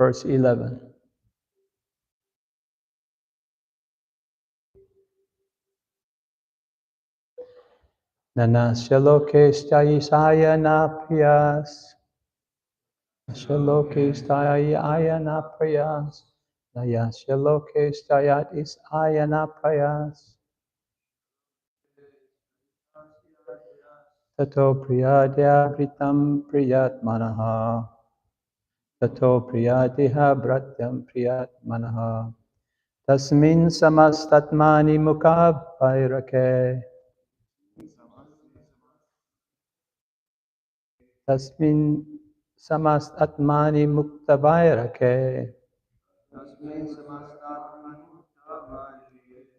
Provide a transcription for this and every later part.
verse 11. Nanasya loke stayisaya na priyas. Nanasya loke stayaya na priyas. Nayasya loke stayat isaya na priyas. Tato priyadya vritam priyat manaha. Tato priyadiha vratyam priyat manaha. Tasmin samastatmani mukha Tasmin samastatmani mukta vairake.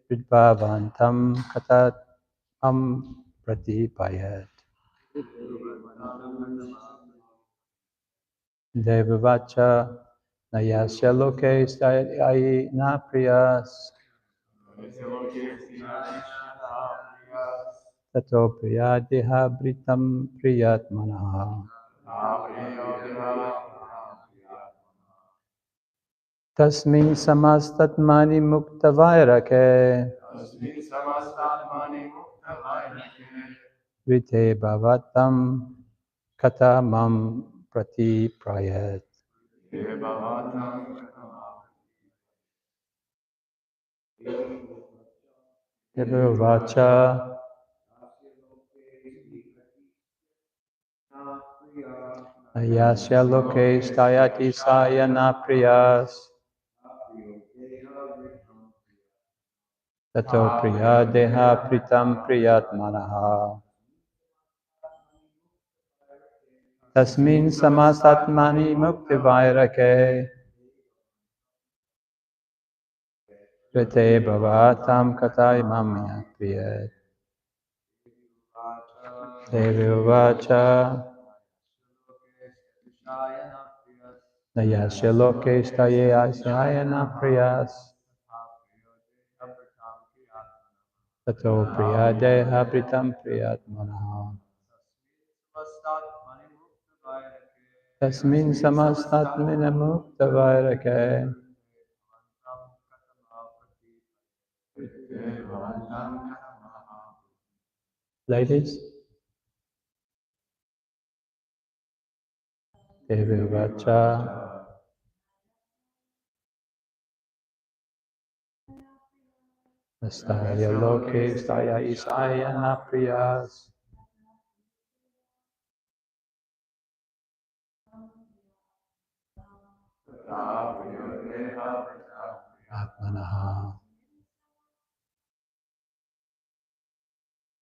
Vidbhavantam katat pratipayat. Devavacha nayasya loke stayai na priyas. Tato priyadiha vritam priyat manaha. Tasmin samastatmani mukta vairake. Vite bhavatam katamam prati prayat. Devavacha ayasya loke stayati sayana priyas. Tato priya deha pritam priyat manaha. Tasmin samasatmani mukti vairake. Vite bhavatam katai mamya priyat. Devavacha nayasya loke stayayana priyas. Tato priya deha pritam priyat manaha. Tasmin samastatmina mukta vairake. Ladies, Devavacha Astaya loke staya isaya na priyas. Atmanaha.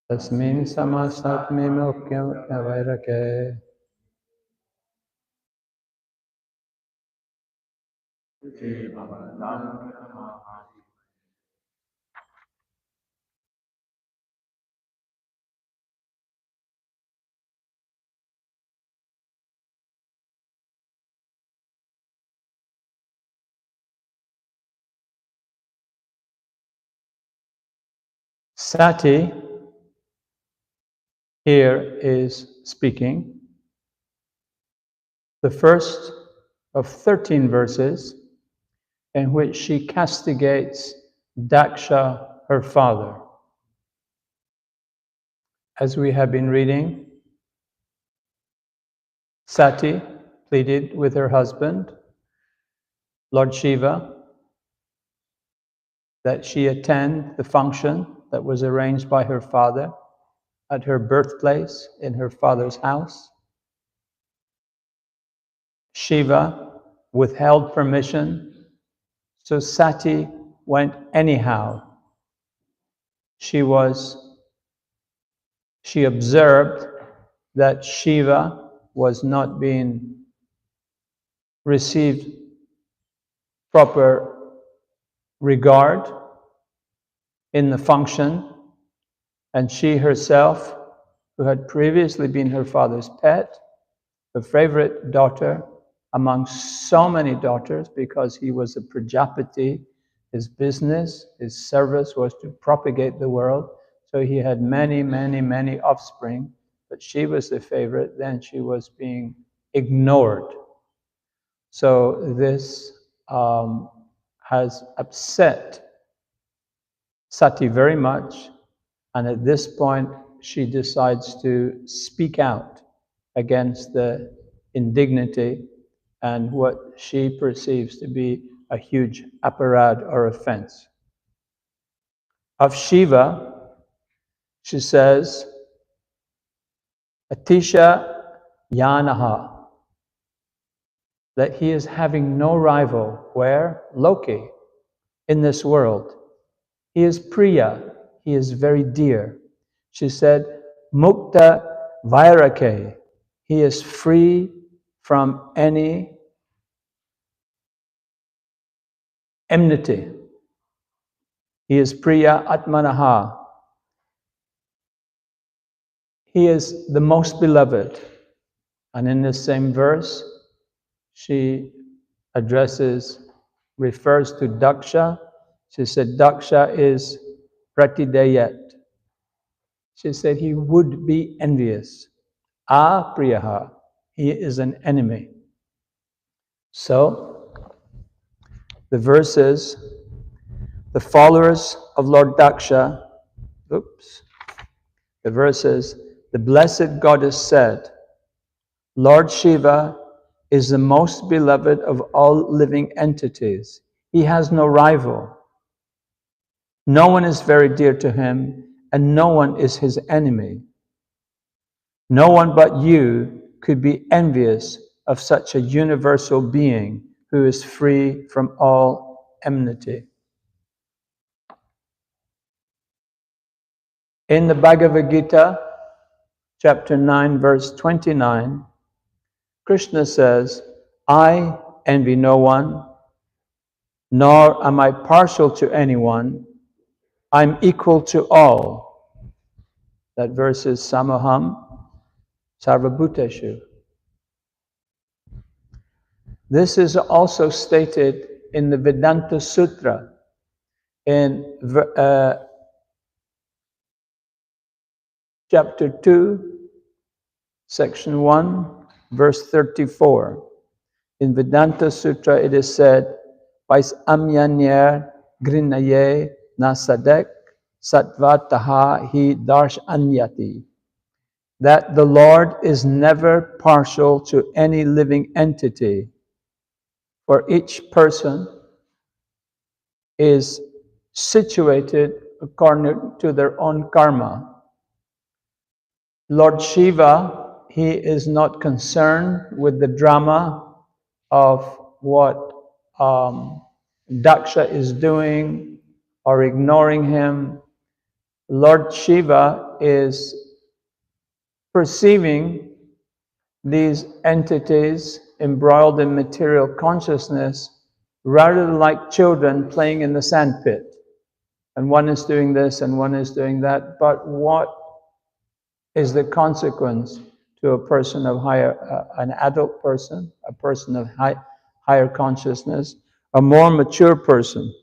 Tasmin samasatmi mukyam avairake. Sati here is speaking the first of 13 verses in which she castigates Daksha, her father. As we have been reading, Sati pleaded with her husband, Lord Shiva, that she attend the function that was arranged by her father at her birthplace in her father's house. Shiva withheld permission, so Sati went anyhow. She observed that Shiva was not being received proper regard in the function, and she herself, who had previously been her father's pet, her favorite daughter among so many daughters, because he was a Prajapati, his business, his service was to propagate the world, so he had many, many, many offspring, but she was the favorite, then she was being ignored. So this has upset Sati very much, and at this point she decides to speak out against the indignity and what she perceives to be a huge aparad or offense. Of Shiva, she says, Atisha Yanaha, that he is having no rival. Where? Loki, in this world. He is Priya, he is very dear. She said, Mukta Vairake, he is free from any enmity. He is Priya Atmanaha. He is the most beloved. And in this same verse, she refers to Daksha. She said, Daksha is Pratidayat. She said he would be envious. Apriyaha, he is an enemy. So, the verses, the followers of Lord Daksha, the verses, the blessed goddess said, Lord Shiva is the most beloved of all living entities. He has no rival. No one is very dear to him, and no one is his enemy. No one but you could be envious of such a universal being who is free from all enmity. In the Bhagavad Gita, chapter 9, verse 29, Krishna says, I envy no one, nor am I partial to anyone. I'm equal to all. That verse is Samaham Sarvabhuteshu. This is also stated in the Vedanta Sutra in chapter 2, section 1, verse 34. In Vedanta Sutra it is said, Vais amyanyer grinaye nasadek satvataha hi darsh anyati. That the Lord is never partial to any living entity, for each person is situated according to their own karma. Lord Shiva, he is not concerned with the drama of what Daksha is doing or ignoring him. Lord Shiva is perceiving these entities embroiled in material consciousness rather like children playing in the sandpit. And one is doing this and one is doing that. But what is the consequence to a person of an adult person, a person of higher consciousness, a more mature person?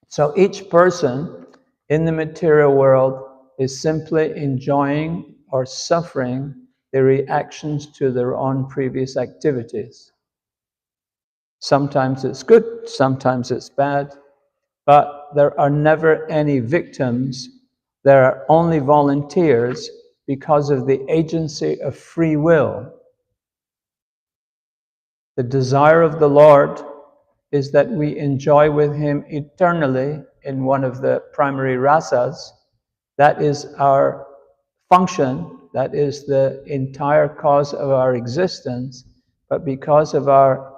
So each person in the material world is simply enjoying or suffering the reactions to their own previous activities. Sometimes it's good, sometimes it's bad, but there are never any victims. There are only volunteers because of the agency of free will. The desire of the Lord is that we enjoy with Him eternally in one of the primary rasas. That is our function, that is the entire cause of our existence. But because of our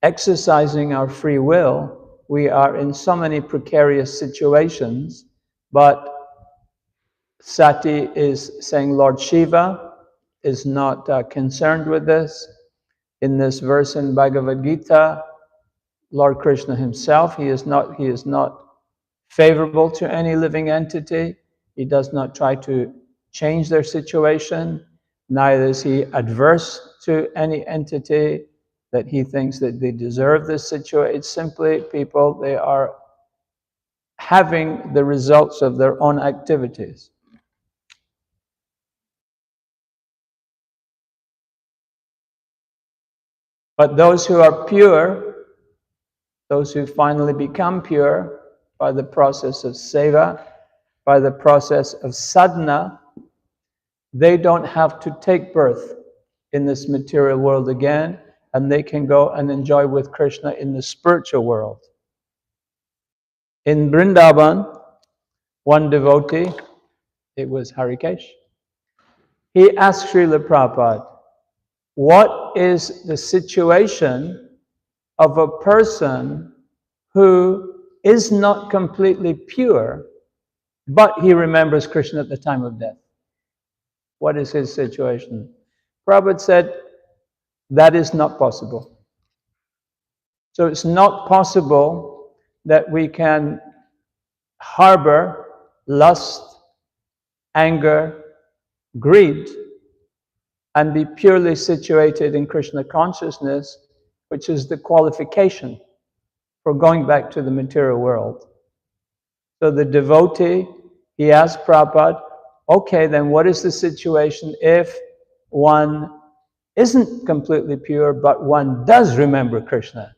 exercising our free will, we are in so many precarious situations. But Sati is saying Lord Shiva is not concerned with this. In this verse in Bhagavad Gita, Lord Krishna himself, he is not favorable to any living entity. He does not try to change their situation. Neither is he adverse to any entity that he thinks that they deserve this situation. It's simply people, they are having the results of their own activities. But those who are pure, those who finally become pure by the process of seva, by the process of sadhana, they don't have to take birth in this material world again, and they can go and enjoy with Krishna in the spiritual world. In Vrindavan, one devotee, it was Harikesh, he asked Srila Prabhupada, what is the situation of a person who is not completely pure, but he remembers Krishna at the time of death? What is his situation? Prabhupada said, that is not possible. So it's not possible that we can harbor lust, anger, greed, and be purely situated in Krishna consciousness, which is the qualification for going back to the material world. So the devotee, he asked Prabhupada, okay, then what is the situation if one isn't completely pure, but one does remember Krishna?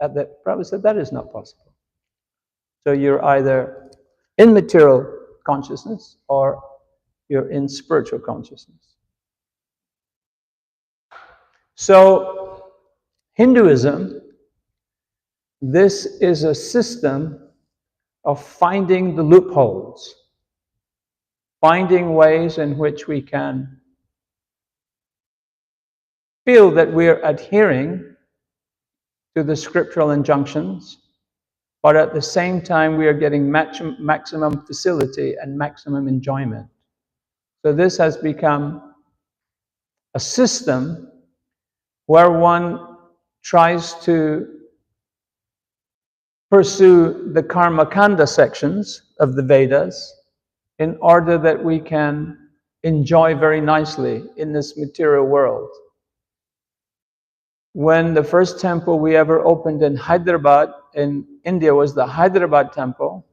Prabhupada said, that is not possible. So you're either in material consciousness or you're in spiritual consciousness. So Hinduism, this is a system of finding the loopholes, finding ways in which we can feel that we're adhering to the scriptural injunctions, but at the same time we are getting maximum facility and maximum enjoyment. So this has become a system where one tries to pursue the karma kanda sections of the Vedas in order that we can enjoy very nicely in this material world. When the first temple we ever opened in Hyderabad, in India, was the Hyderabad temple,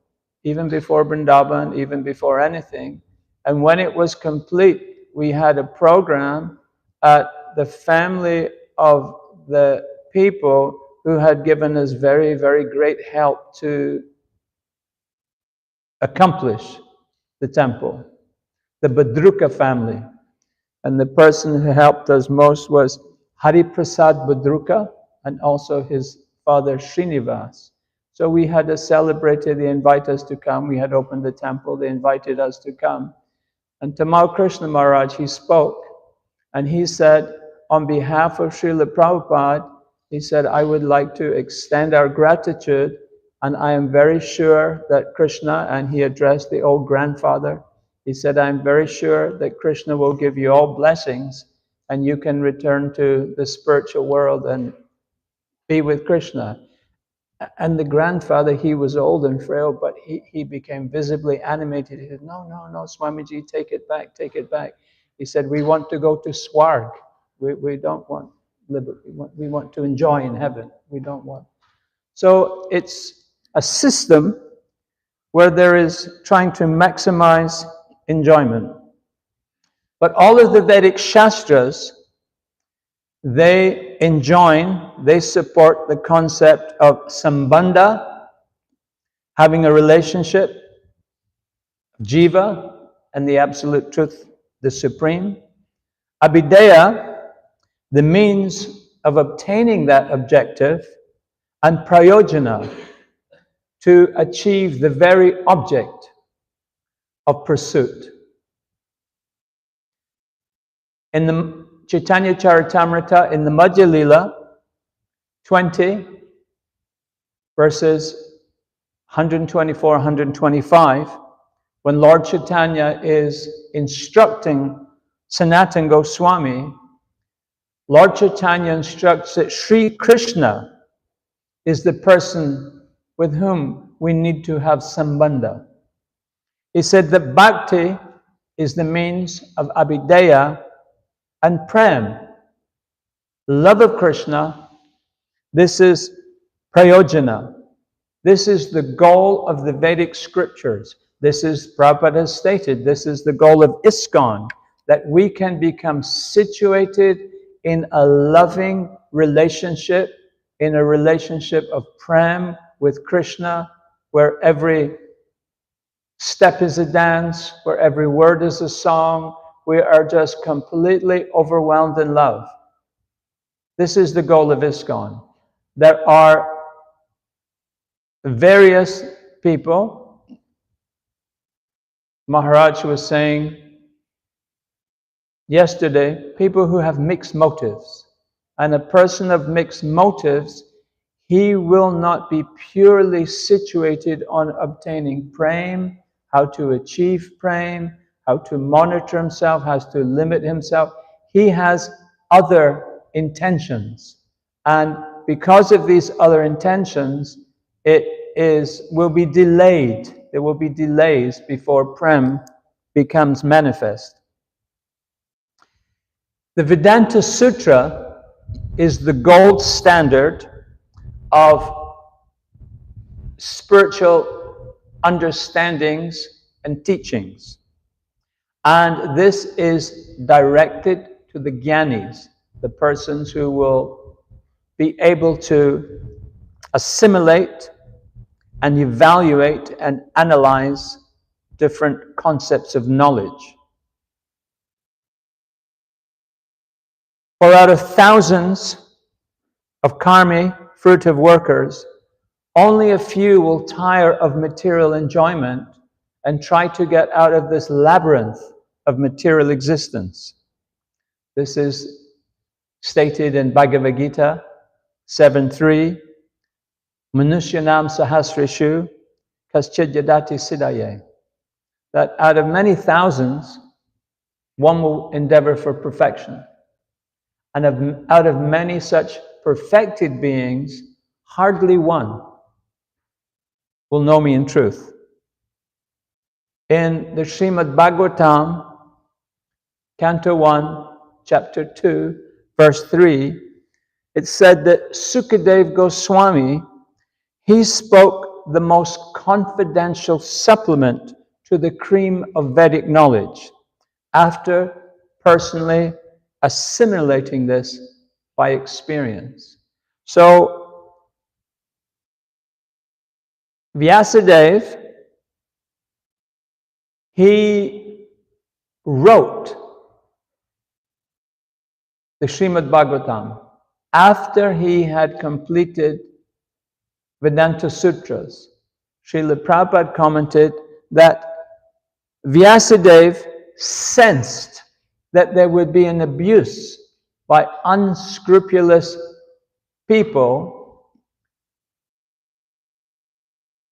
even before Vrindavan, even before anything. And when it was complete, we had a program at the family of the people who had given us very, very great help to accomplish the temple, the Badruka family. And the person who helped us most was Hari Prasad Badruka and also his father Srinivas. So we had celebrated, they invited us to come, we had opened the temple, they invited us to come. And Tamal Krishna Maharaj, he spoke, and he said, on behalf of Srila Prabhupada, he said, I would like to extend our gratitude, and I am very sure that Krishna, and he addressed the old grandfather, he said, I'm very sure that Krishna will give you all blessings, and you can return to the spiritual world and be with Krishna. And the grandfather, he was old and frail, but he became visibly animated. He said, no, Swamiji, take it back, take it back. He said, we want to go to Swarg. We don't want liberty. We want to enjoy in heaven. We don't want. So it's a system where there is trying to maximize enjoyment. But all of the Vedic Shastras, they support the concept of sambandha, having a relationship, jiva, and the absolute truth, the supreme. Abhideya, the means of obtaining that objective, and prayojana, to achieve the very object of pursuit. In the Chaitanya Charitamrita, in the Madhya Lila 20, verses 124, 125, when Lord Chaitanya is instructing Sanatana Goswami, Lord Chaitanya instructs that Sri Krishna is the person with whom we need to have sambandha. He said that bhakti is the means of abhideya and prem, love of Krishna. This is prayojana. This is the goal of the Vedic scriptures. This is, Prabhupada has stated, this is the goal of ISKCON, that we can become situated in a loving relationship, in a relationship of prem with Krishna, where every step is a dance, where every word is a song. We are just completely overwhelmed in love. This is the goal of ISKCON. There are various people. Maharaj was saying yesterday, people who have mixed motives. And a person of mixed motives, he will not be purely situated on obtaining prem, how to achieve prem, how to monitor himself, how to limit himself. He has other intentions. And because of these other intentions, will be delayed. There will be delays before prem becomes manifest. The Vedanta Sutra is the gold standard of spiritual understandings and teachings. And this is directed to the Gyanis, the persons who will be able to assimilate and evaluate and analyze different concepts of knowledge. For out of thousands of karmi, fruitive workers, only a few will tire of material enjoyment and try to get out of this labyrinth of material existence. This is stated in Bhagavad Gita 7.3, Manusyanam sahasreshu kaschid yadati siddhaye. That out of many thousands, one will endeavor for perfection. And out of many such perfected beings, hardly one will know me in truth. In the Srimad Bhāgavatam, Canto 1, Chapter 2, Verse 3, it said that Sukadeva Goswami, he spoke the most confidential supplement to the cream of Vedic knowledge, after personally assimilating this by experience. So, Vyasadeva, he wrote the Srimad Bhāgavatam after he had completed Vedanta Sutras. Srila Prabhupada commented that Vyasadeva sensed that there would be an abuse by unscrupulous people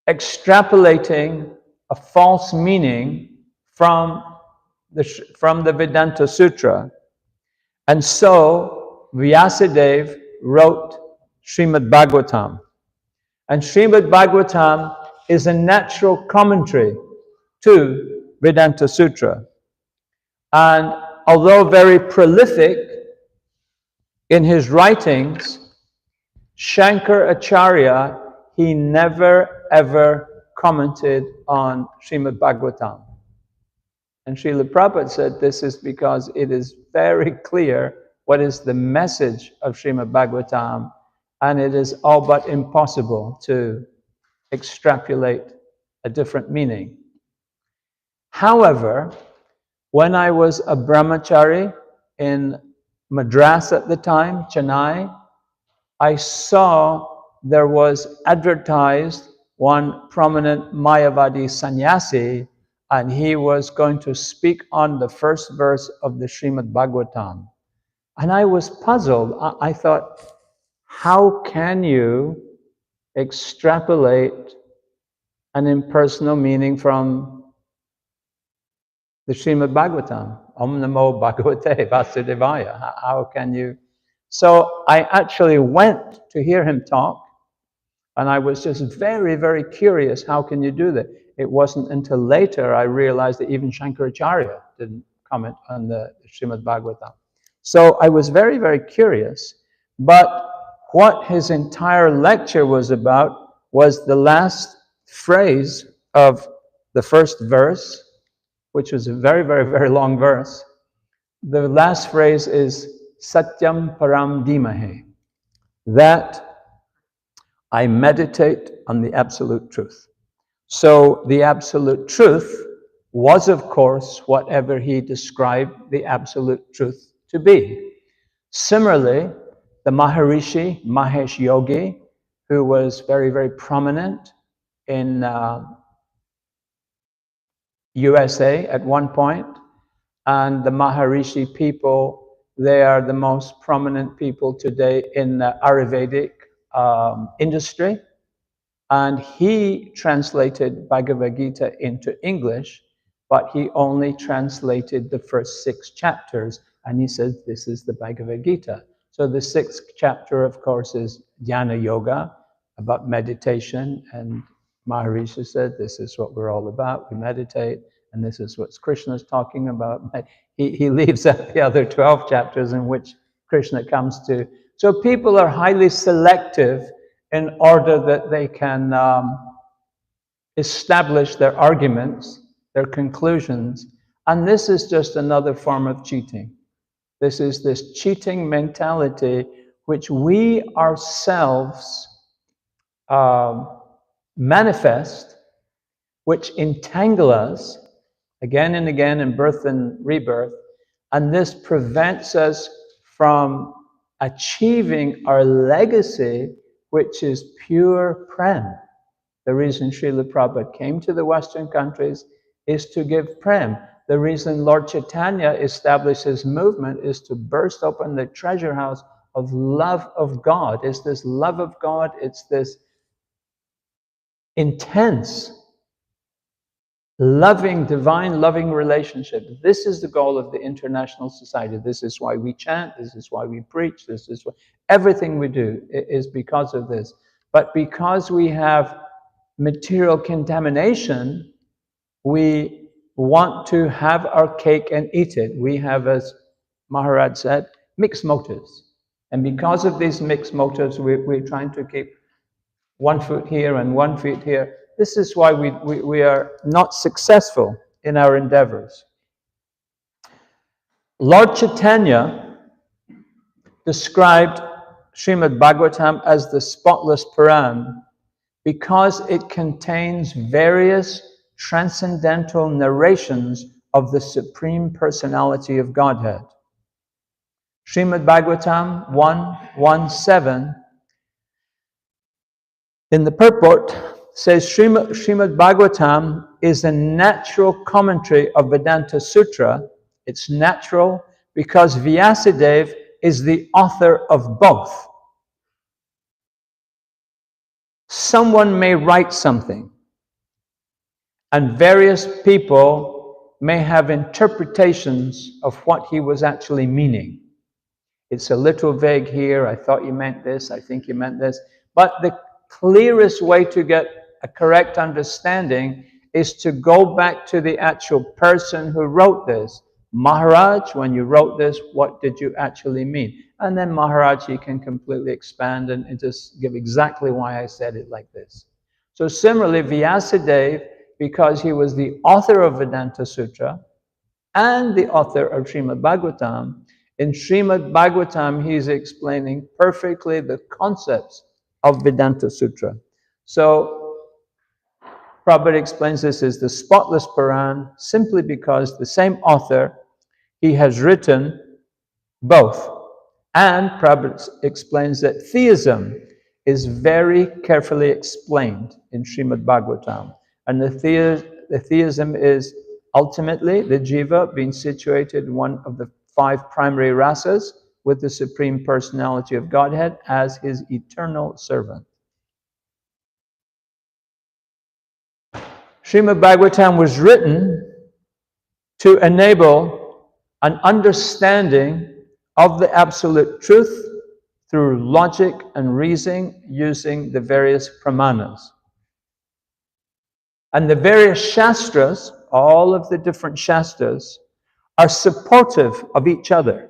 extrapolating a false meaning from the Vedanta Sutra. And so Vyasadeva wrote Srimad Bhāgavatam. And Srimad Bhāgavatam is a natural commentary to Vedanta Sutra. And although very prolific in his writings, Shankaracharya, he never ever commented on Srimad Bhāgavatam. And Srila Prabhupada said this is because it is very clear what is the message of Srimad Bhāgavatam, and it is all but impossible to extrapolate a different meaning. However, when I was a brahmachari in Madras at the time, Chennai, I saw there was advertised one prominent Mayavadi sannyasi, and he was going to speak on the first verse of the Srimad Bhāgavatam. And I was puzzled. I thought, how can you extrapolate an impersonal meaning from the Srimad Bhāgavatam? Om Namo Bhagavate Vasudevaya. How can you? So I actually went to hear him talk, and I was just very, very curious, how can you do that? It wasn't until later I realized that even Shankaracharya didn't comment on the Srimad Bhāgavatam. So I was very, very curious, but what his entire lecture was about was the last phrase of the first verse, which was a very, very, very long verse. The last phrase is Satyam Param Dhimahe, that I meditate on the absolute truth. So the absolute truth was, of course, whatever he described the absolute truth to be. Similarly, the Maharishi, Mahesh Yogi, who was very, very prominent in USA at one point, and the Maharishi people, they are the most prominent people today in the Ayurvedic industry. And he translated Bhagavad Gita into English, but he only translated the first 6 chapters, and he says this is the Bhagavad Gita. So the 6th chapter, of course, is Jnana Yoga, about meditation, and Maharishi said this is what we're all about, we meditate, and this is what Krishna's talking about. He leaves out the other 12 chapters in which Krishna comes to. So people are highly selective in order that they can establish their arguments, their conclusions. And this is just another form of cheating. This is this cheating mentality which we ourselves manifest, which entangle us again and again in birth and rebirth. And this prevents us from achieving our legacy, which is pure prem. The reason Srila Prabhupada came to the Western countries is to give prem. The reason Lord Chaitanya established his movement is to burst open the treasure house of love of God. It's this love of God, it's this intense, loving, divine, loving relationship. This is the goal of the international society. This is why we chant, this is why we preach, this is why everything we do is because of this. But because we have material contamination, we want to have our cake and eat it. We have, as Maharaj said, mixed motives. And because of these mixed motives, we're trying to keep 1 foot here and 1 foot here. This is why we are not successful in our endeavors. Lord Chaitanya described Srimad Bhāgavatam as the spotless Puran because it contains various transcendental narrations of the Supreme Personality of Godhead. Srimad Bhāgavatam 1:1-7 in the purport says Srimad Bhāgavatam is a natural commentary of Vedanta Sutra. It's natural because Vyasadeva is the author of both. Someone may write something, and various people may have interpretations of what he was actually meaning. It's a little vague here. I thought you meant this. I think you meant this. But the clearest way to get a correct understanding is to go back to the actual person who wrote this. Maharaj, when you wrote this, what did you actually mean? And then Maharaj, he can completely expand and just give exactly why I said it like this. So similarly, Vyasadeva, because he was the author of Vedanta Sutra and the author of Srimad Bhāgavatam, in Srimad Bhāgavatam, he's explaining perfectly the concepts of Vedanta Sutra. So Prabhupada explains this as the spotless Puran simply because the same author, he has written both. And Prabhupada explains that theism is very carefully explained in Srimad Bhāgavatam. And the theism is ultimately the jiva being situated in one of the 5 primary rasas with the Supreme Personality of Godhead as his eternal servant. Srimad Bhāgavatam was written to enable an understanding of the absolute truth through logic and reasoning using the various pramanas. And the various shastras, all of the different shastras, are supportive of each other.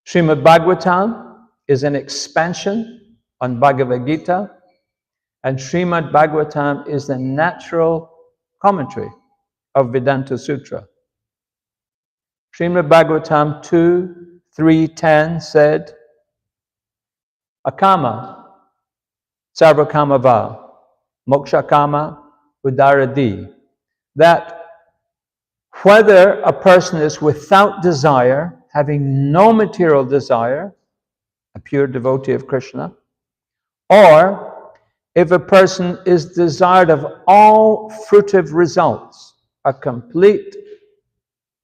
Srimad Bhāgavatam is an expansion on Bhagavad Gita, and Srimad Bhāgavatam is a natural commentary of Vedanta Sutra. Srimad Bhāgavatam 2:3-10 said, Akama, sarvakamava, mokshakama, udaradi. That whether a person is without desire, having no material desire, a pure devotee of Krishna, or if a person is desired of all fruitive results, a complete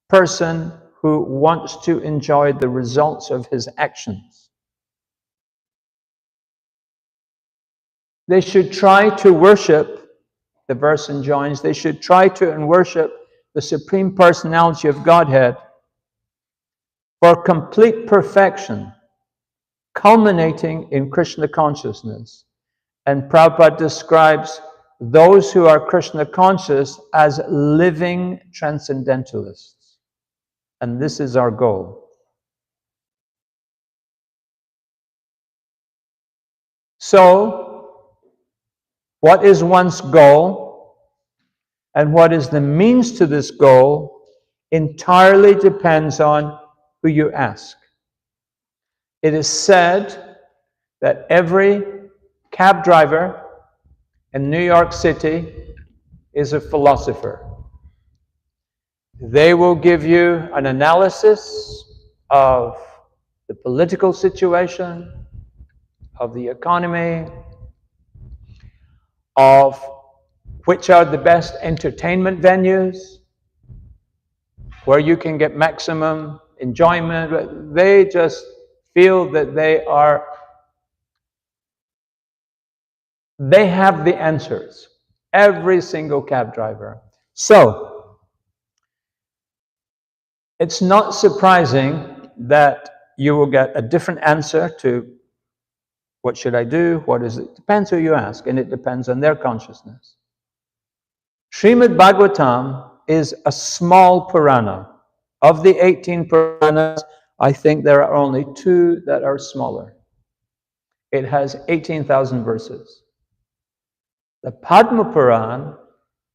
person who wants to enjoy the results of his actions, they should try to worship, the verse enjoins, they should try to and worship the Supreme Personality of Godhead for complete perfection, culminating in Krishna consciousness. And Prabhupada describes those who are Krishna conscious as living transcendentalists. And this is our goal. So, what is one's goal and what is the means to this goal entirely depends on who you ask. It is said that every cab driver in New York City is a philosopher. They will give you an analysis of the political situation, of the economy, of which are the best entertainment venues, where you can get maximum enjoyment. They just feel that they have the answers. Every single cab driver. So, it's not surprising that you will get a different answer to what should I do, what is it? Depends who you ask, and it depends on their consciousness. Srimad Bhāgavatam is a small Purana. Of the 18 Puranas, I think there are only 2 that are smaller. It has 18,000 verses. The Padma Purana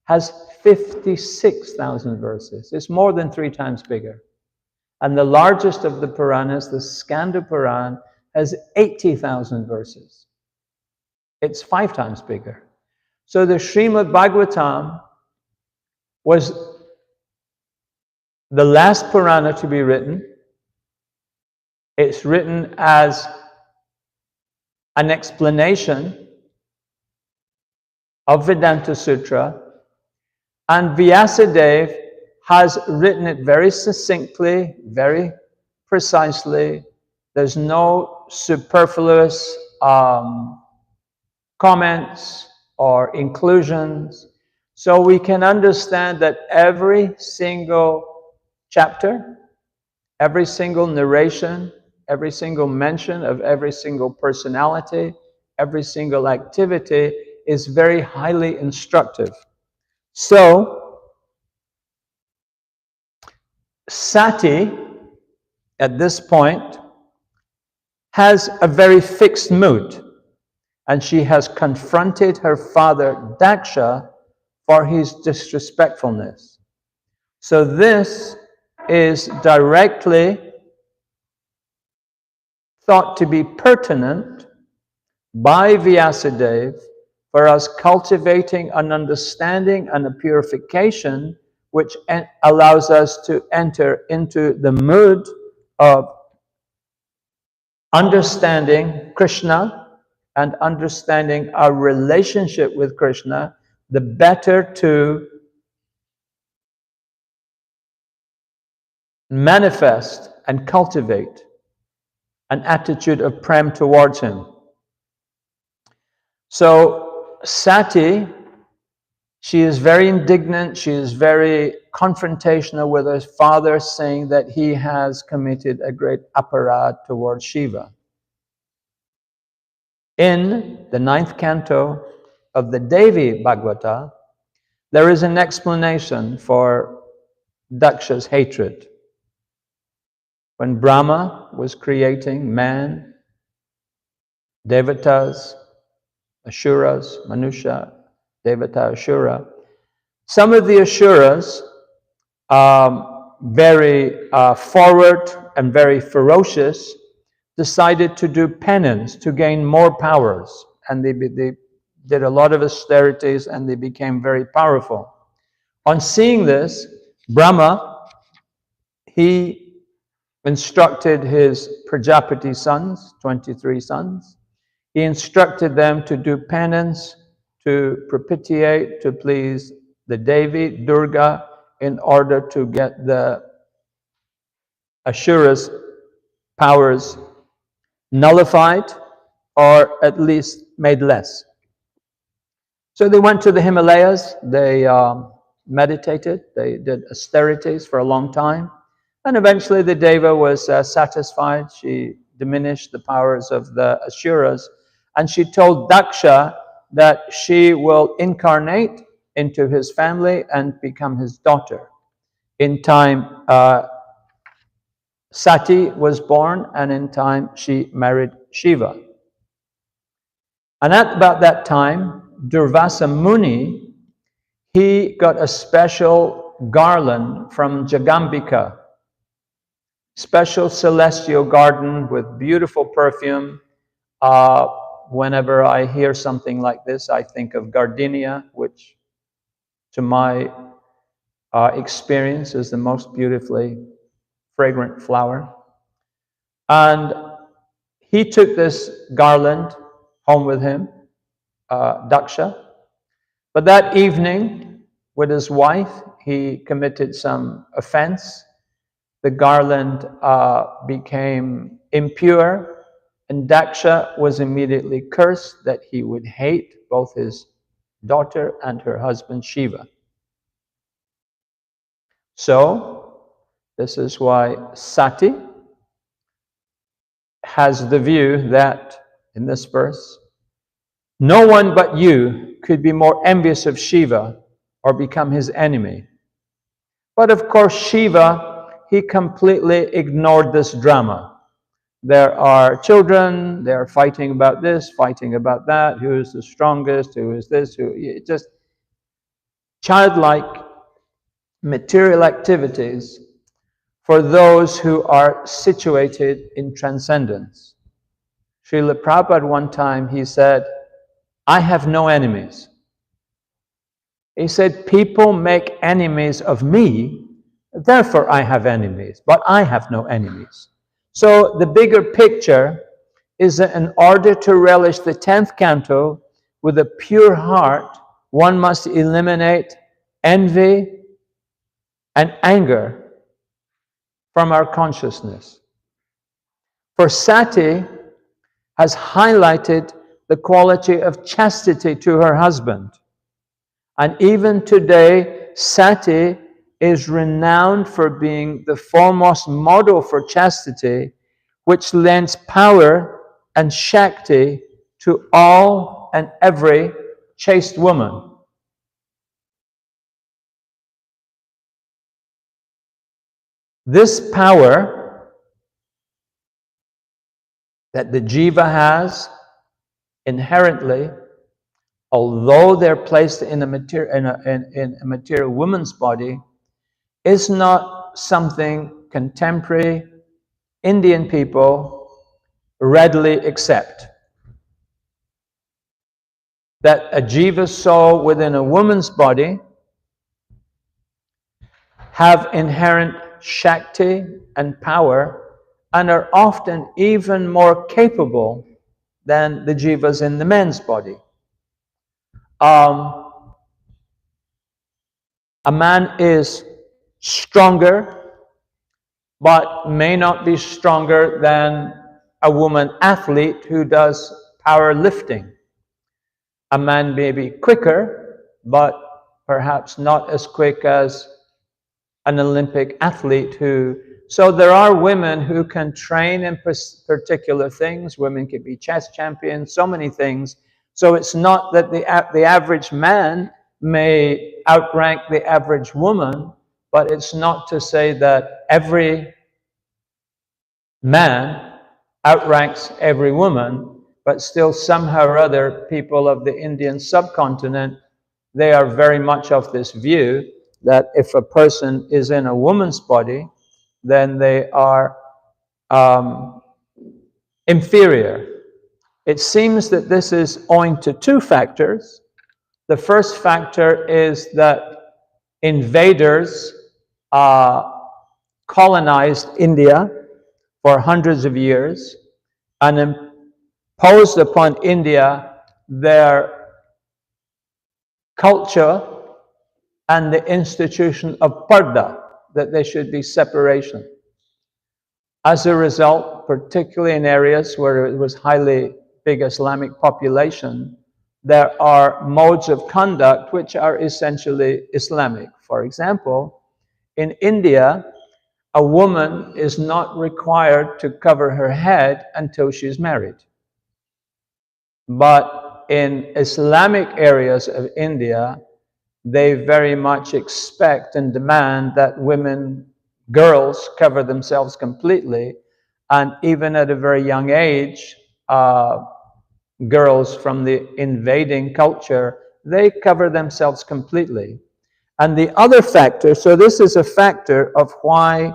has 56,000 verses. It's more than 3 times bigger. And the largest of the Puranas, the Skanda Purana, has 80,000 verses. It's 5 times bigger. So the Srimad Bhāgavatam was the last Purana to be written. It's written as an explanation of Vedanta Sutra, and Vyasadeva has written it very succinctly, very precisely. There's no superfluous comments or inclusions. So we can understand that every single chapter, every single narration, every single mention of every single personality, every single activity is very highly instructive. So, Sati, at this point, has a very fixed mood, and she has confronted her father Daksha for his disrespectfulness. So this is directly thought to be pertinent by Vyasadeva for us cultivating an understanding and a purification which allows us to enter into the mood of understanding Krishna and understanding our relationship with Krishna, the better to manifest and cultivate an attitude of prem towards him. So Sati, she is very indignant, she is very confrontational with her father, saying that he has committed a great aparad towards Shiva. In the 9th canto of the Devi Bhagavata, there is an explanation for Daksha's hatred. When Brahma was creating man, Devatas, Asuras, Manusha, Devata, Asura, some of the Asuras very forward and very ferocious, decided to do penance to gain more powers. And they did a lot of austerities and they became very powerful. On seeing this, Brahma, he instructed his Prajapati sons, 23 sons. He instructed them to do penance, to propitiate, to please the Devi, Durga, in order to get the Asura's powers nullified or at least made less. So they went to the Himalayas, they meditated, they did austerities for a long time, and eventually the Deva was satisfied. She diminished the powers of the Asuras, and she told Daksha that she will incarnate into his family and become his daughter. In time, Sati was born, and in time she married Shiva. And at about that time, Durvasa Muni, he got a special garland from Jagambika, special celestial garden with beautiful perfume. Whenever I hear something like this, I think of gardenia, which to my experience is the most beautifully fragrant flower. And he took this garland home with him, Daksha. But that evening, with his wife, he committed some offense. The garland became impure, and Daksha was immediately cursed that he would hate both his daughter and her husband Shiva. So, this is why Sati has the view that, in this verse, no one but you could be more envious of Shiva or become his enemy. But of course, Shiva, he completely ignored this drama. There are children, they're fighting about this, fighting about that, who is the strongest, who is this, who, just childlike material activities for those who are situated in transcendence. Srila Prabhupada one time, he said, I have no enemies. He said, people make enemies of me, therefore I have enemies, but I have no enemies. So the bigger picture is that in order to relish the 10th canto with a pure heart, one must eliminate envy and anger from our consciousness. For Sati has highlighted the quality of chastity to her husband. And even today, Sati is renowned for being the foremost model for chastity, which lends power and Shakti to all and every chaste woman. This power that the jiva has inherently, although they're placed in a material woman's body, is not something contemporary Indian people readily accept. That a jiva soul within a woman's body have inherent Shakti and power and are often even more capable than the jivas in the man's body. A man is stronger, but may not be stronger than a woman athlete who does powerlifting. A man may be quicker, but perhaps not as quick as an Olympic athlete who... So there are women who can train in particular things. Women can be chess champions, so many things. So it's not that the average man may outrank the average woman, but it's not to say that every man outranks every woman, but still somehow or other, people of the Indian subcontinent, they are very much of this view that if a person is in a woman's body, then they are inferior. It seems that this is owing to two factors. The first factor is that invaders colonized India for hundreds of years and imposed upon India their culture and the institution of parda, that there should be separation. As a result, particularly in areas where it was highly big Islamic population, there are modes of conduct which are essentially Islamic. For example, in India, a woman is not required to cover her head until she's married. But in Islamic areas of India, they very much expect and demand that girls cover themselves completely, and even at a very young age, girls from the invading culture, they cover themselves completely. And the other factor, so this is a factor of why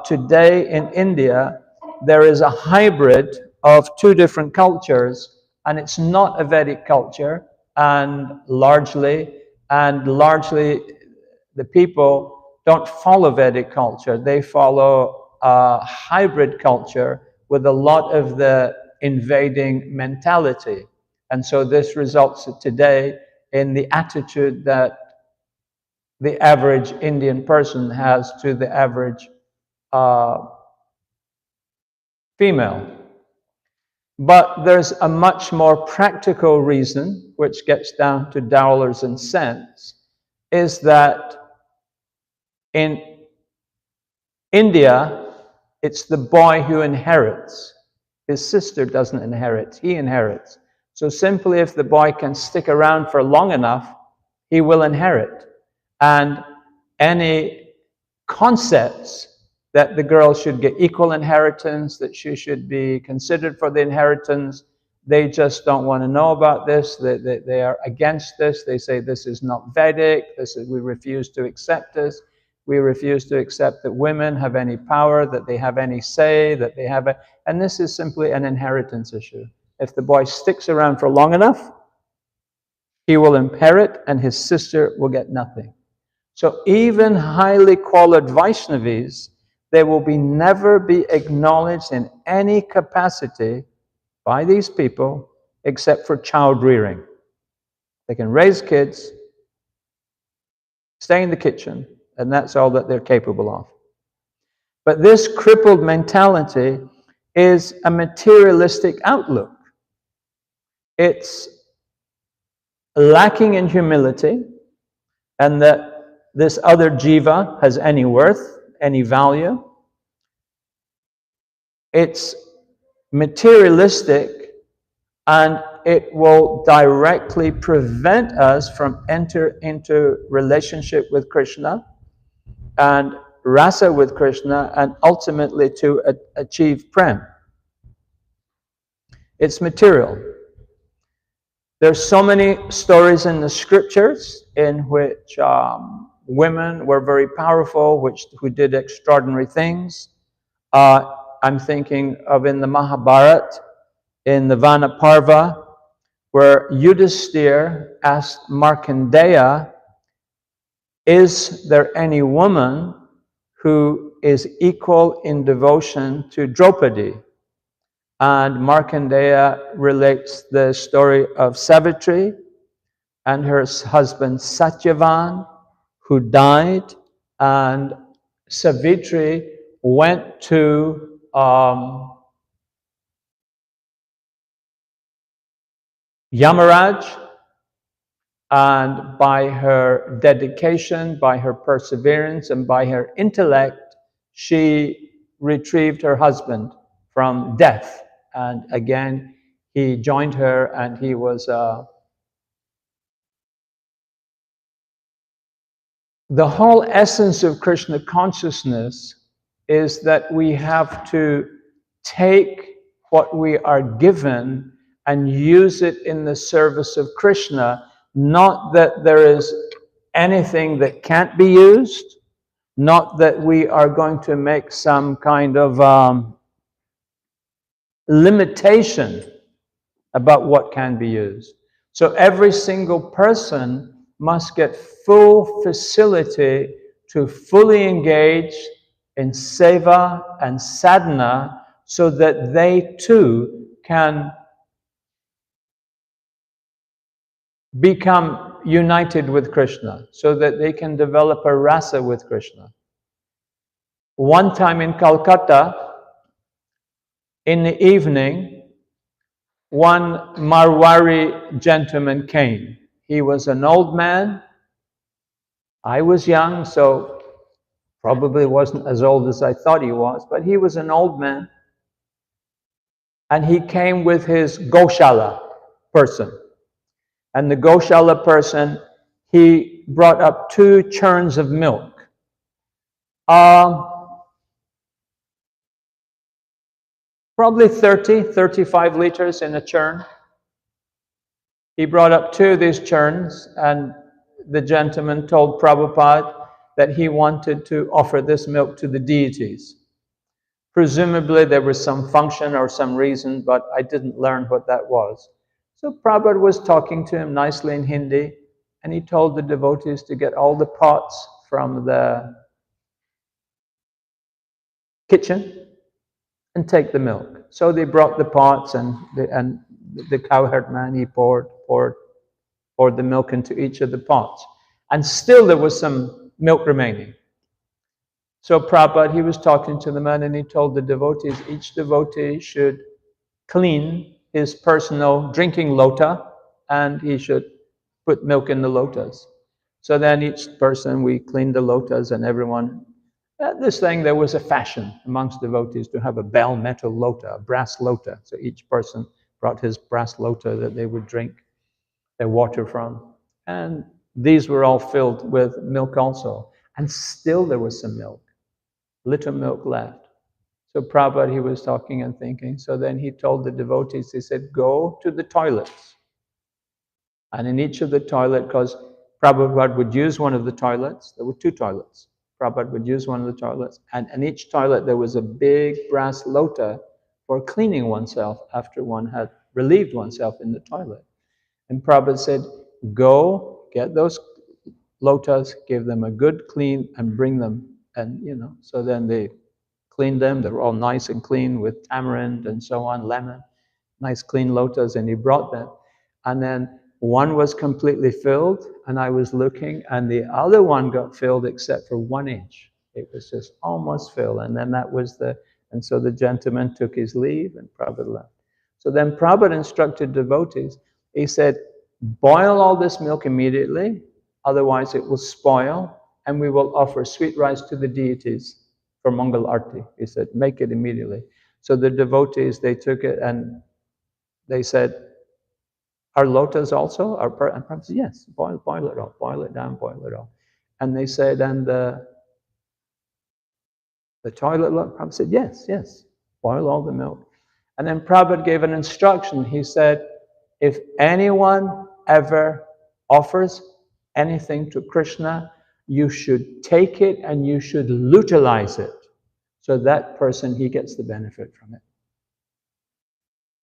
today in India there is a hybrid of two different cultures, and it's not a Vedic culture, and largely the people don't follow Vedic culture. They follow a hybrid culture with a lot of the invading mentality. And so this results today in the attitude that the average Indian person has to the average female. But there's a much more practical reason, which gets down to dollars and cents, is that in India, it's the boy who inherits. His sister doesn't inherit, he inherits. So simply if the boy can stick around for long enough, he will inherit. And any concepts that the girl should get equal inheritance, that she should be considered for the inheritance, they just don't want to know about this. They are against this. They say this is not Vedic. We refuse to accept this. We refuse to accept that women have any power, that they have any say, that they have and this is simply an inheritance issue. If the boy sticks around for long enough, he will inherit and his sister will get nothing. So even highly qualified Vaishnavis, they will never be acknowledged in any capacity by these people except for child rearing. They can raise kids, stay in the kitchen, and that's all that they're capable of. But this crippled mentality is a materialistic outlook. It's lacking in humility, and that this other jiva has any worth, any value. It's materialistic, and it will directly prevent us from enter into relationship with Krishna and rasa with Krishna, and ultimately to achieve prem. It's material. There's so many stories in the scriptures in which women were very powerful, who did extraordinary things. I'm thinking of in the Mahabharata, in the Vana Parva, where Yudhisthira asked Markandeya, is there any woman who is equal in devotion to Draupadi? And Markandeya relates the story of Savitri and her husband Satyavan, who died, and Savitri went to Yamaraj, and by her dedication, by her perseverance, and by her intellect, she retrieved her husband from death. And again, he joined her, and he was the whole essence of Krishna consciousness is that we have to take what we are given and use it in the service of Krishna, not that there is anything that can't be used, not that we are going to make some kind of limitation about what can be used. So every single person must get full facility to fully engage in seva and sadhana so that they too can become united with Krishna, so that they can develop a rasa with Krishna. One time in Calcutta, in the evening, one Marwari gentleman came. He was an old man. I was young, so probably wasn't as old as I thought he was, but he was an old man. And he came with his Goshala person. And the Goshala person, he brought up 2 churns of milk. Probably 35 liters in a churn. He brought up 2 of these churns, and the gentleman told Prabhupada that he wanted to offer this milk to the deities. Presumably there was some function or some reason, but I didn't learn what that was. So Prabhupada was talking to him nicely in Hindi, and he told the devotees to get all the pots from the kitchen and take the milk. So they brought the pots, and the cowherd man, he poured the milk into each of the pots. And still there was some milk remaining. So Prabhupada, he was talking to the man, and he told the devotees, each devotee should clean his personal drinking lota, and he should put milk in the lotas. So then each person, we cleaned the lotas, and everyone, at this thing, there was a fashion amongst devotees to have a bell metal lota, a brass lota. So each person brought his brass lota that they would drink their water from. And these were all filled with milk also. And still there was some milk, little milk left. So Prabhupada, he was talking and thinking. So then he told the devotees, he said, go to the toilets. And in each of the toilets, because Prabhupada would use one of the toilets, there were 2 toilets. Prabhupada would use one of the toilets, and in each toilet there was a big brass lota for cleaning oneself after one had relieved oneself in the toilet. And Prabhupada said, go get those lotas, give them a good clean, and bring them. And, so then they cleaned them. They were all nice and clean with tamarind and so on, lemon, nice clean lotas, and he brought them. And then one was completely filled, and I was looking, and the other one got filled except for 1 inch. It was just almost filled. And then and so the gentleman took his leave, and Prabhupada left. So then Prabhupada instructed devotees. He said, boil all this milk immediately, otherwise it will spoil, and we will offer sweet rice to the deities for Mangal Arti. He said, make it immediately. So the devotees, they took it, and they said, are lotas also? And Prabhupada said, yes, boil it all, boil it down, boil it all. And they said, and the toilet, Prabhupada said, yes, boil all the milk. And then Prabhupada gave an instruction. He said, if anyone ever offers anything to Krishna, you should take it and you should utilize it. So that person, he gets the benefit from it.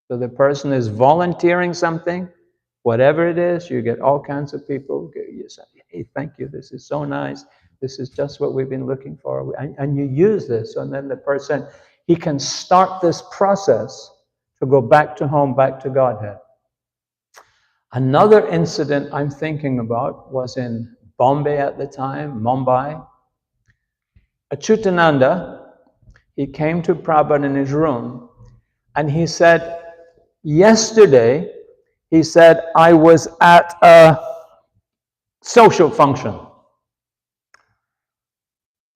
So the person is volunteering something, whatever it is, you get all kinds of people. You say, hey, thank you, this is so nice. This is just what we've been looking for. And you use this, and then the person, he can start this process to go back to home, back to Godhead. Another incident I'm thinking about was in Bombay at the time, Mumbai. Achyutananda, he came to Prabhupada in his room, and he said, yesterday, he said, I was at a social function.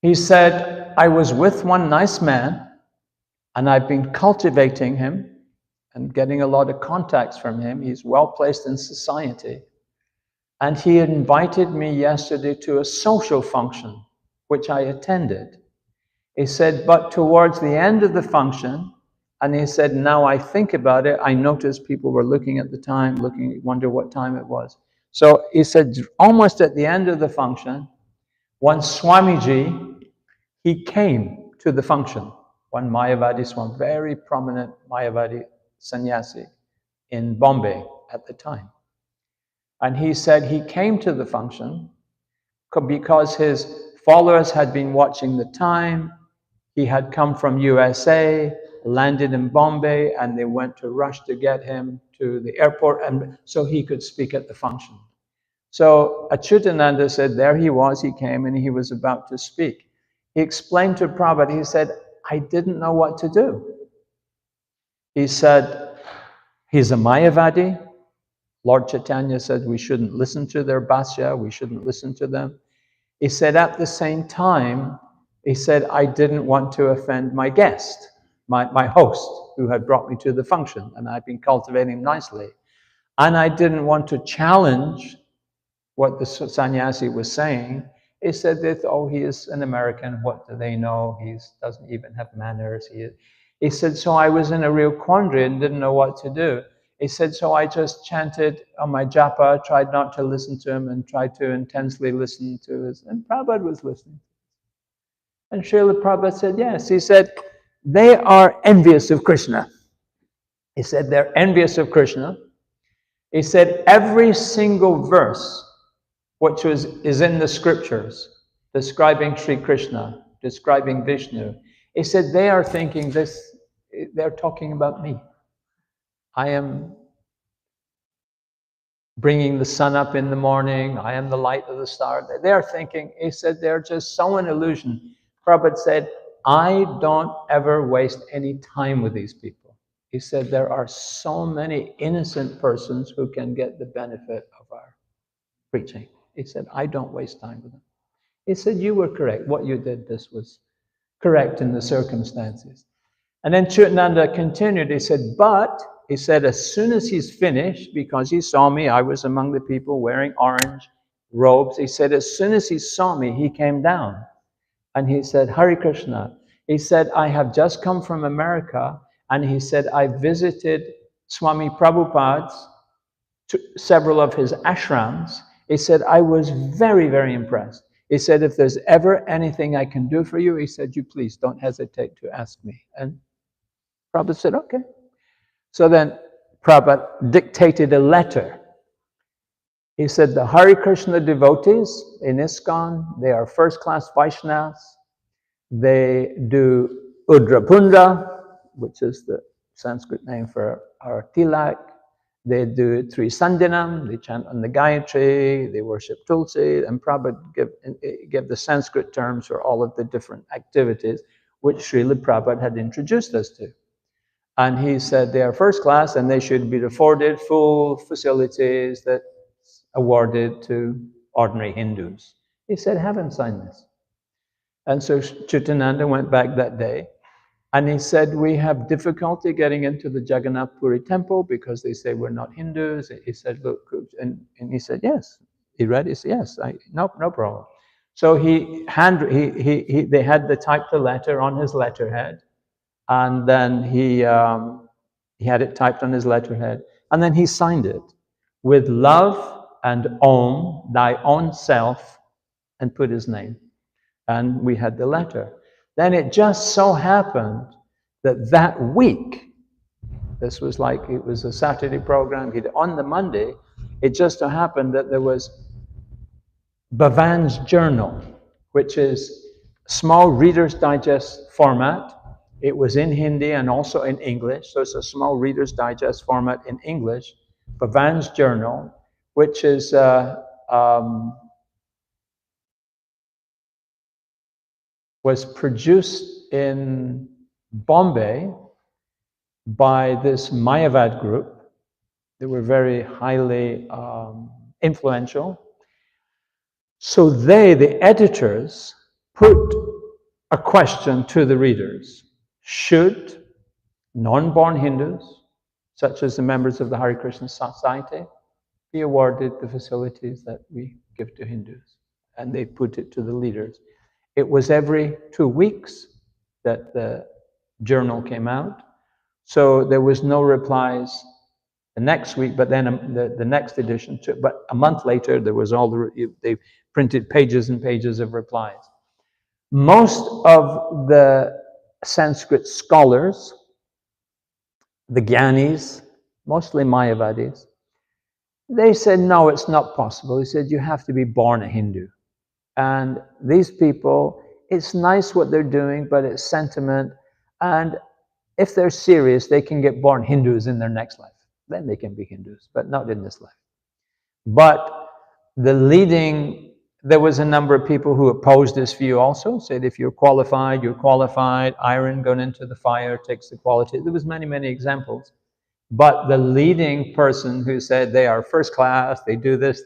He said, I was with one nice man, and I've been cultivating him and getting a lot of contacts from him. He's well placed in society. And he invited me yesterday to a social function, which I attended. He said, but towards the end of the function, and he said, now I think about it, I noticed people were looking at the time, wonder what time it was. So he said, almost at the end of the function, one Swamiji, he came to the function. One Mayavadi Swami, very prominent Mayavadi sannyasi in Bombay at the time. And he said he came to the function because his followers had been watching the time. He had come from USA, landed in Bombay, and they went to rush to get him to the airport, and so he could speak at the function. So Achyutananda said there he was, he came and he was about to speak. He explained to Prabhupada, he said, I didn't know what to do. He said, he's a Mayavadi. Lord Chaitanya said we shouldn't listen to their bhashya, we shouldn't listen to them. He said at the same time, he said, I didn't want to offend my guest, my host, who had brought me to the function, and I've been cultivating nicely. And I didn't want to challenge what the sannyasi was saying. He said that, oh, he is an American, what do they know? He doesn't even have manners. He said, so I was in a real quandary and didn't know what to do. He said, so I just chanted on my japa, tried not to listen to him and tried to intensely listen to his, and Prabhupada was listening. And Srila Prabhupada said, yes. He said, they are envious of Krishna. He said, they're envious of Krishna. He said, every single verse which is in the scriptures, describing Sri Krishna, describing Vishnu. He said, they are thinking this, they're talking about me. I am bringing the sun up in the morning, I am the light of the star. They're thinking, he said, they're just so in illusion. Prabhupada said, I don't ever waste any time with these people. He said, there are so many innocent persons who can get the benefit of our preaching. He said, I don't waste time with them. He said, you were correct. What you did, this was correct in the circumstances. And then Chutananda continued. He said, but, he said, as soon as he's finished, because he saw me, I was among the people wearing orange robes. He said, as soon as he saw me, he came down. And he said, Hare Krishna. He said, I have just come from America. And he said, I visited Swami Prabhupada's, several of his ashrams. He said, I was very, very impressed. He said, if there's ever anything I can do for you, he said, you please don't hesitate to ask me. And Prabhupada said, okay. So then Prabhupada dictated a letter. He said, the Hare Krishna devotees in ISKCON, they are first-class Vaishnavas. They do Udrapunda, which is the Sanskrit name for our tilak. They do Trisandinam, they chant on the Gayatri, they worship Tulsi, and Prabhupada give the Sanskrit terms for all of the different activities which Srila Prabhupada had introduced us to. And he said they are first class and they should be afforded full facilities that awarded to ordinary Hindus. He said, have him sign this. And so Chutananda went back that day. And he said, we have difficulty getting into the Jagannath Puri temple because they say we're not Hindus. He said, look, and he said, yes. He read, he said, yes, no problem. So they had typed the letter on his letterhead, and then he had it typed on his letterhead, and then he signed it with love and Om, thy own self, and put his name. And we had the letter. Then it just so happened that week, this was like, it was a Saturday program, on the Monday, it just so happened that there was Bhavan's Journal, which is small Reader's Digest format. It was in Hindi and also in English, so it's a small Reader's Digest format in English, Bhavan's Journal, which is was produced in Bombay by this Mayavad group. They were very highly influential. So the editors, put a question to the readers. Should non-born Hindus, such as the members of the Hare Krishna Society, be awarded the facilities that we give to Hindus? And they put it to the leaders. It was every 2 weeks that the journal came out. So there was no replies the next week, but then the next edition took, but a month later, there was they printed pages and pages of replies. Most of the Sanskrit scholars, the Gyanis, mostly Mayavadis, they said, no, it's not possible. He said, you have to be born a Hindu. And these people, it's nice what they're doing, but it's sentiment. And if they're serious, they can get born Hindus in their next life. Then they can be Hindus, but not in this life. But there was a number of people who opposed this view also, said if you're qualified, you're qualified. Iron going into the fire takes the quality. There was many, many examples. But the leading person who said they are first class, they do this,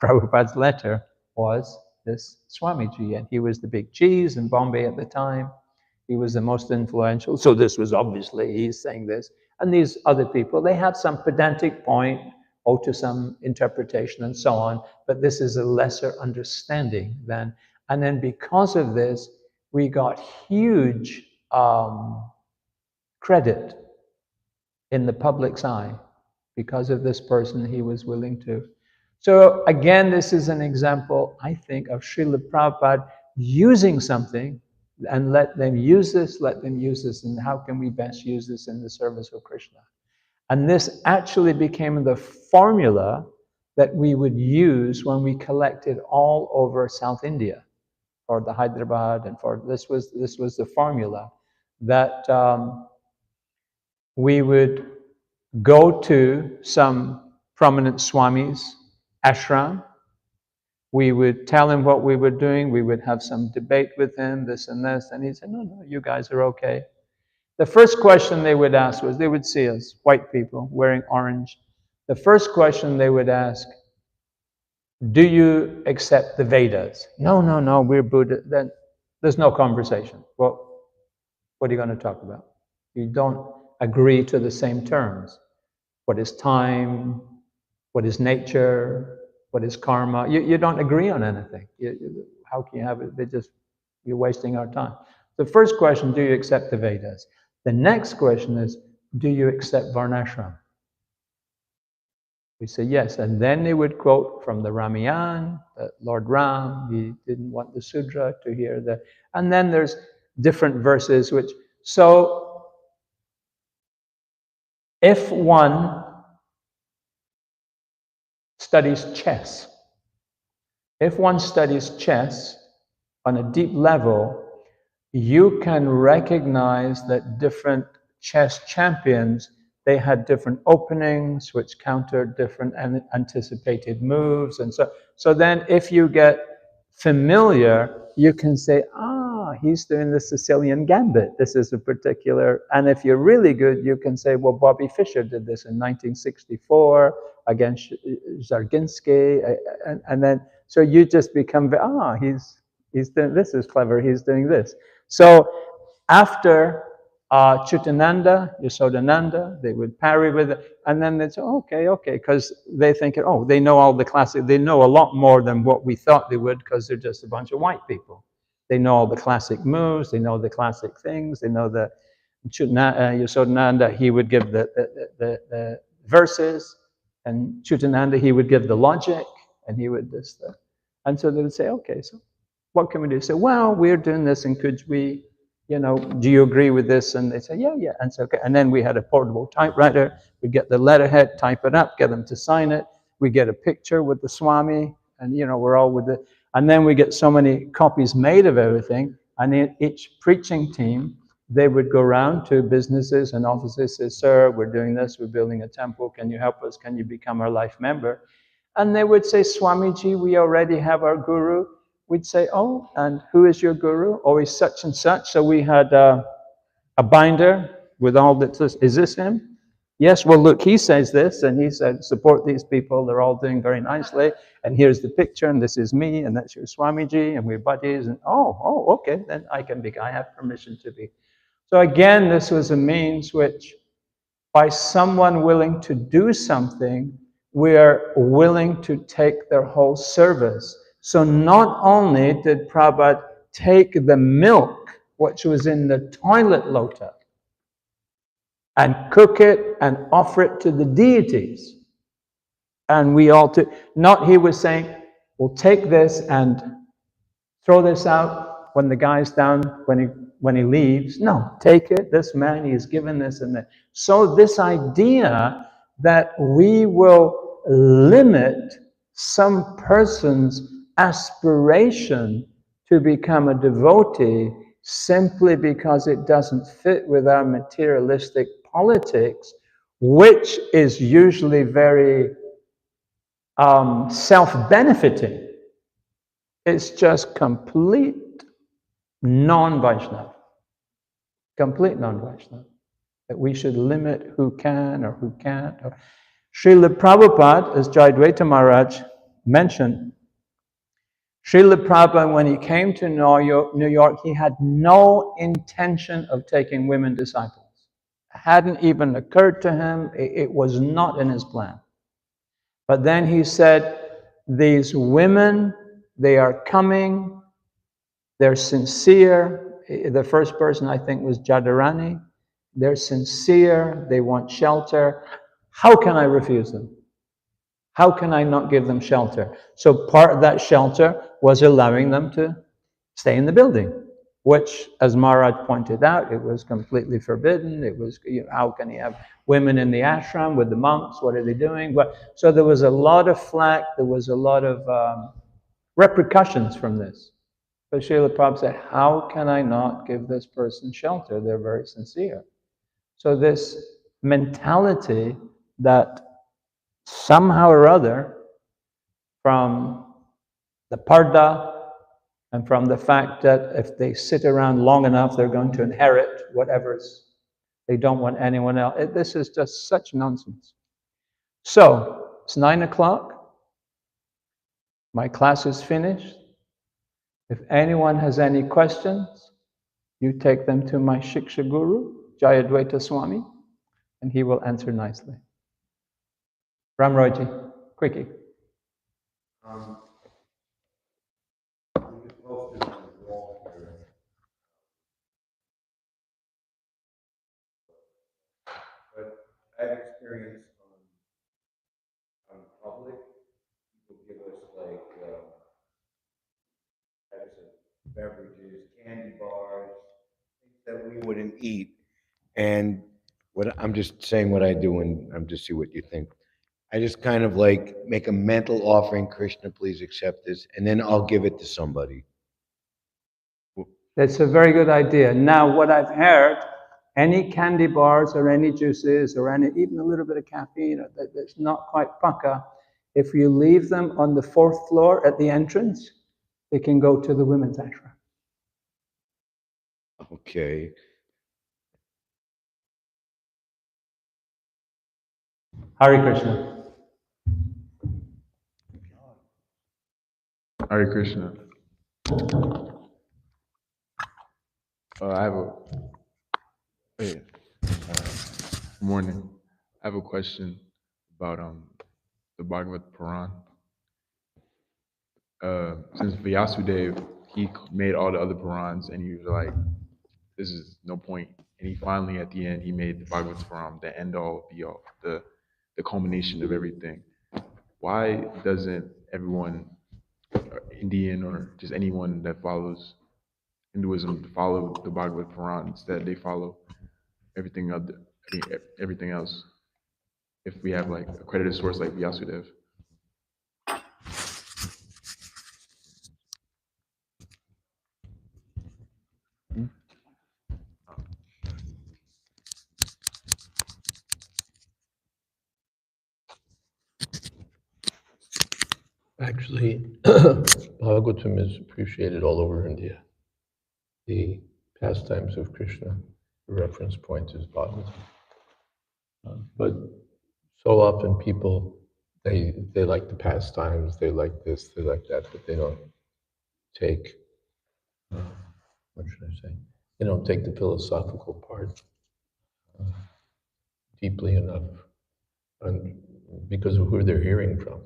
Prabhupada's letter was this Swamiji. And he was the big cheese in Bombay at the time. He was the most influential. So this was obviously, he's saying this. And these other people, they had some pedantic point, to some interpretation and so on, but this is a lesser understanding than, and then because of this, we got huge credit in the public's eye because of this person. He was willing to. So again, this is an example, I think, of Srila Prabhupada using something and let them use this, and how can we best use this in the service of Krishna? And this actually became the formula that we would use when we collected all over South India for the Hyderabad, and for this was the formula that we would go to some prominent Swamis ashram. We would tell him what we were doing. We would have some debate with him, this and this, and he said, no, you guys are okay. The first question they would ask was, they would see us, white people, wearing orange. The first question they would ask, do you accept the Vedas? No, we're Buddha. Then there's no conversation. Well, what are you going to talk about? You don't agree to the same terms. What is time? What is nature? What is karma? You don't agree on anything. How can you have it? You're wasting our time. The first question, do you accept the Vedas? The next question is, do you accept Varnashram? We say yes, and then they would quote from the Ramayana, Lord Ram, he didn't want the Sudra to hear the, and then there's different verses which, so if one studies chess, on a deep level, you can recognize that different chess champions, they had different openings which countered different anticipated moves. And so then if you get familiar, you can say, he's doing the Sicilian gambit. This is a particular, and if you're really good, you can say, well, Bobby Fischer did this in 1964 against Zarginski. And then, so you just become, he's doing, this is clever, he's doing this. So after Chutananda, Yashodananda, they would parry with it, and then they'd say, okay, because they think, they know all the classic, they know a lot more than what we thought they would, because they're just a bunch of white people. They know all the classic moves, they know the classic things, they know the Yashodananda, he would give the verses, and Chutananda, he would give the logic, and he would this, and so they would say, okay, so what can we do? Say, well, we're doing this, and could we, do you agree with this? And they say, yeah. And so, okay. And then we had a portable typewriter. We get the letterhead, type it up, get them to sign it. We get a picture with the Swami, and we're all with it. And then we get so many copies made of everything. And in each preaching team, they would go around to businesses and offices, say, sir, we're doing this, we're building a temple. Can you help us? Can you become our life member? And they would say, Swamiji, we already have our guru. We'd say, and who is your guru? He's such and such. So we had a binder with all this. Is this him? Yes, well, look, he says this, and he said, support these people. They're all doing very nicely. And here's the picture, and this is me, and that's your Swamiji, and we're buddies. And okay, then I have permission to be. So again, this was a means which, by someone willing to do something, we're willing to take their whole service. So not only did Prabhupada take the milk, which was in the toilet lota, and cook it and offer it to the deities. And we all took, not he was saying, well, take this and throw this out when the guy's down, when he leaves. No, take it, this man, he is given this and that. So this idea that we will limit some person's aspiration to become a devotee simply because it doesn't fit with our materialistic politics, which is usually very self-benefiting. It's just complete non-Vaishnava. Complete non-Vaishnava. That we should limit who can or who can't. Srila Prabhupada, as Jayadvaita Maharaj mentioned, Srila Prabhupada, when he came to New York, he had no intention of taking women disciples. It hadn't even occurred to him. It was not in his plan. But then he said, these women, they are coming, they're sincere. The first person, I think, was Jadharani. They're sincere, they want shelter. How can I refuse them? How can I not give them shelter? So part of that shelter was allowing them to stay in the building, which, as Maharaj pointed out, it was completely forbidden. It was, how can he have women in the ashram with the monks? What are they doing? So there was a lot of flack, there was a lot of repercussions from this. But Srila Prabhupada said, how can I not give this person shelter? They're very sincere. So this mentality that somehow or other, from the parda and from the fact that if they sit around long enough, they're going to inherit whatever's, they don't want anyone else. This is just such nonsense. So, it's 9 o'clock. My class is finished. If anyone has any questions, you take them to my Shiksha Guru, Jayadvaita Swami, and he will answer nicely. Ram Roji, quickie. But I've experienced on public, people give us like types of beverages, candy bars, things that we wouldn't eat. And what I'm just saying what I do, and I'm just see what you think. I just kind of like make a mental offering, Krishna, please accept this, and then I'll give it to somebody. That's a very good idea. Now, what I've heard, any candy bars or any juices or any, even a little bit of caffeine that's not quite pakka, if you leave them on the 4th floor at the entrance, they can go to the women's ashram. Okay. Hare Krishna. Hare Krishna. I have a morning. I have a question about the Bhagavad Puran. Since Vyasudev, he made all the other Purans, and he was like, "This is no point." And he finally, at the end, he made the Bhagavad Puran the end all, be all, the culmination of everything. Why doesn't everyone, Indian or just anyone that follows Hinduism, follow the Bhagavad Puran? Instead, they follow everything other, everything else. If we have like a credited source like Vyasudev. Actually, Bhagavatam is appreciated all over India. The pastimes of Krishna, the reference point is Bhagavatam. But so often people, they like the pastimes, they like this, they like that, but they don't take, what should I say? They don't take the philosophical part deeply enough, and because of who they're hearing from.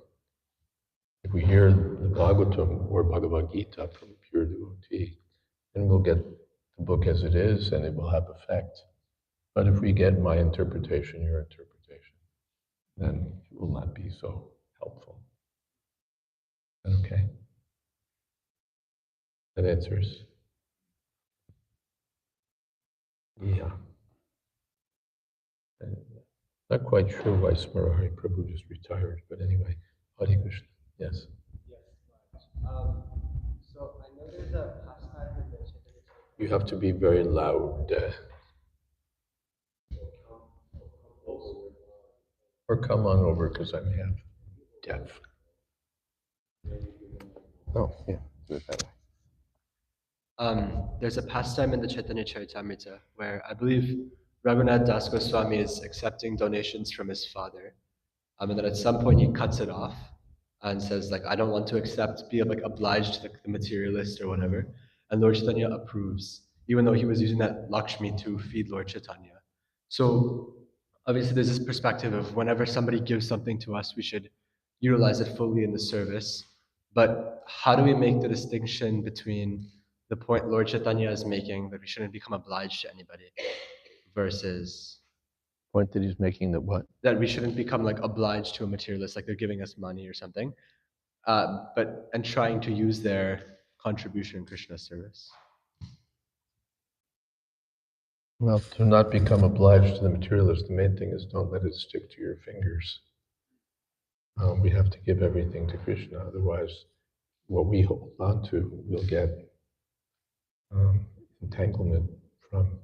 If we hear the Bhagavatam or Bhagavad Gita from a pure devotee, then we'll get the book as it is and it will have effect. But if we get my interpretation, your interpretation, then it will not be so helpful. Okay? That answers? Yeah. Not quite sure why Smara Prabhu just retired, but anyway, Hare Krishna. Yes. Yes, so I know there's a pastime in the Chaitanya. You have to be very loud. Or come on over because I'm half deaf. Oh, yeah, do it that way. There's a pastime in the Chaitanya Charitamrita where I believe Raghunath Das Goswami is accepting donations from his father. And then at some point he cuts it off and says, like, I don't want to accept, be like obliged to the materialist or whatever. And Lord Chaitanya approves, even though he was using that Lakshmi to feed Lord Chaitanya. So obviously there's this perspective of whenever somebody gives something to us, we should utilize it fully in the service. But how do we make the distinction between the point Lord Chaitanya is making, that we shouldn't become obliged to anybody, versus Point that he's making that what? that we shouldn't become like obliged to a materialist, like they're giving us money or something, and trying to use their contribution in Krishna's service. Well, to not become obliged to the materialist, the main thing is don't let it stick to your fingers. We have to give everything to Krishna, otherwise what we hold on to will get entanglement from,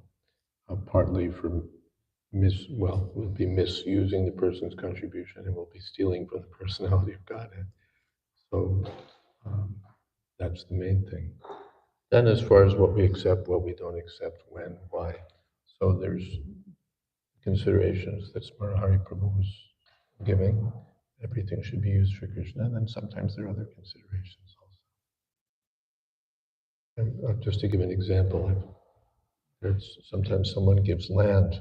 partly for we'll be misusing the person's contribution and we'll be stealing from the personality of Godhead. So that's the main thing. Then as far as what we accept, what we don't accept, when, why. So there's considerations that Smara Prabhu was giving. Everything should be used for Krishna, and then sometimes there are other considerations also. And just to give an example, sometimes someone gives land,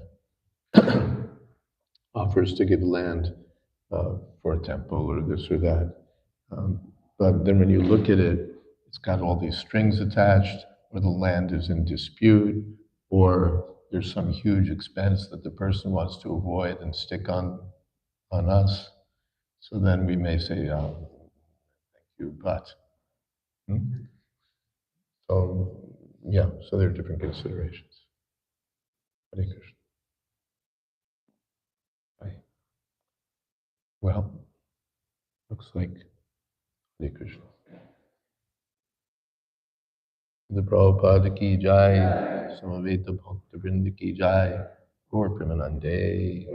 offers to give land for a temple or this or that. But then when you look at it, it's got all these strings attached, or the land is in dispute, or there's some huge expense that the person wants to avoid and stick on us. So then we may say, thank you, but. So, yeah, so there are different considerations. Hare Krishna. Right. Well, looks like Hare Krishna. The Prabhupada ki jai, Samaveta Bhakta Vrinda ki jai, Gaur Premanande.